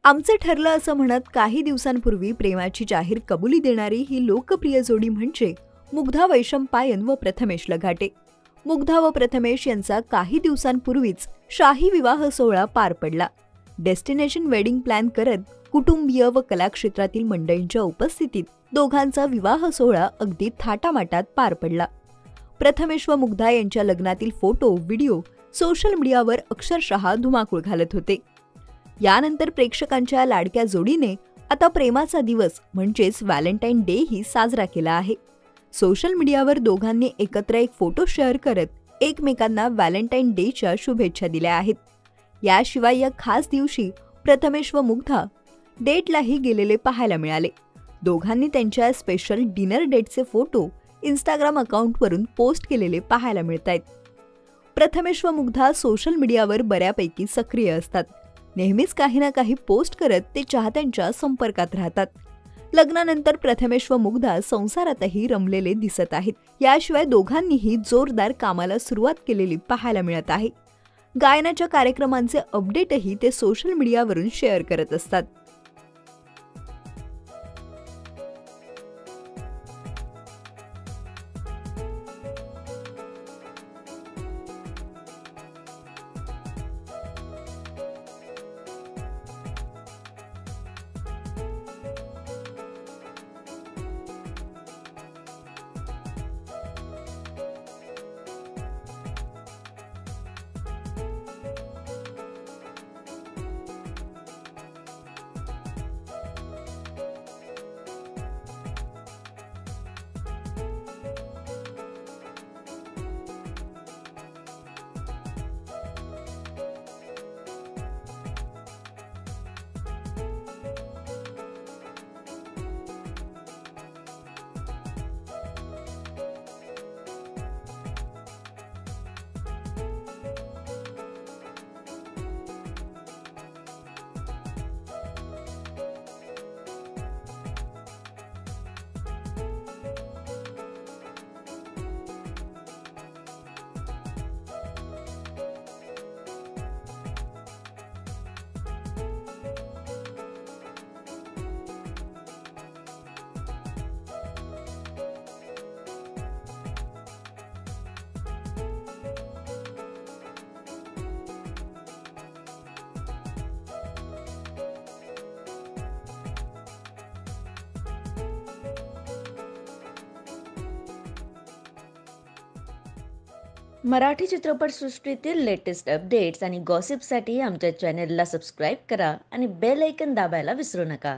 आमचं ठरलं असं म्हणत काही दिवसांपूर्वी प्रेमाची जाहीर कबुली देणारी ही लोकप्रिय जोडी म्हणजे मुग्धा वैशंपायन व प्रथमेश लगाटे. मुग्धा व प्रथमेश यांचा काही दिवसांपूर्वीच शाही विवाह सोहळा पार पडला. डेस्टिनेशन वेडिंग प्लॅन करत कुटुंबीय व कलाक्षेत्रातील मंडळींच्या उपस्थितीत दोघांचा विवाह सोहळा अगदी थाटामाटात पार पडला. प्रथमेश व मुग्धा यांच्या लग्नातील फोटो व्हिडिओ सोशल मीडियावर अक्षरशः धुमाकूळ घालत होते. यानंतर प्रेक्षकांच्या लाडक्या जोडीने आता प्रेमाचा दिवस म्हणजेच व्हॅलेंटाईन डे ही साजरा केला आहे. सोशल मीडियावर दोघांनी एकत्र एक फोटो शेअर करत एकमेकांना व्हॅलेंटाईन डेच्या शुभेच्छा दिल्या आहेत. याशिवाय या खास दिवशी प्रथमेश व मुग्धा डेटलाही गेलेले पाहायला मिळाले. दोघांनी त्यांच्या स्पेशल डिनर डेटचे फोटो इंस्टाग्राम अकाउंटवरून पोस्ट केलेले पाहायला मिळतायत. प्रथमेश व मुग्धा सोशल मीडियावर बऱ्यापैकी सक्रिय असतात. नेहमीच काही ना काही पोस्ट करत ते चाहत्यांच्या संपर्कात राहतात. लग्नानंतर प्रथमेश व मुग्धा संसारातही रमलेले दिसत आहेत. याशिवाय दोघांनीही जोरदार कामाला सुरुवात केलेली पाहायला मिळत आहे. गायनाच्या कार्यक्रमांचे अपडेटही ते सोशल मीडियावरून शेअर करत असतात. मराठी चित्रपटसृष्टीतील लेटेस्ट अपडेट्स आणि गॉसिपसाठी आमच्या चॅनेलला सबस्क्राईब करा आणि बेल ऐकन दाबायला विसरू नका.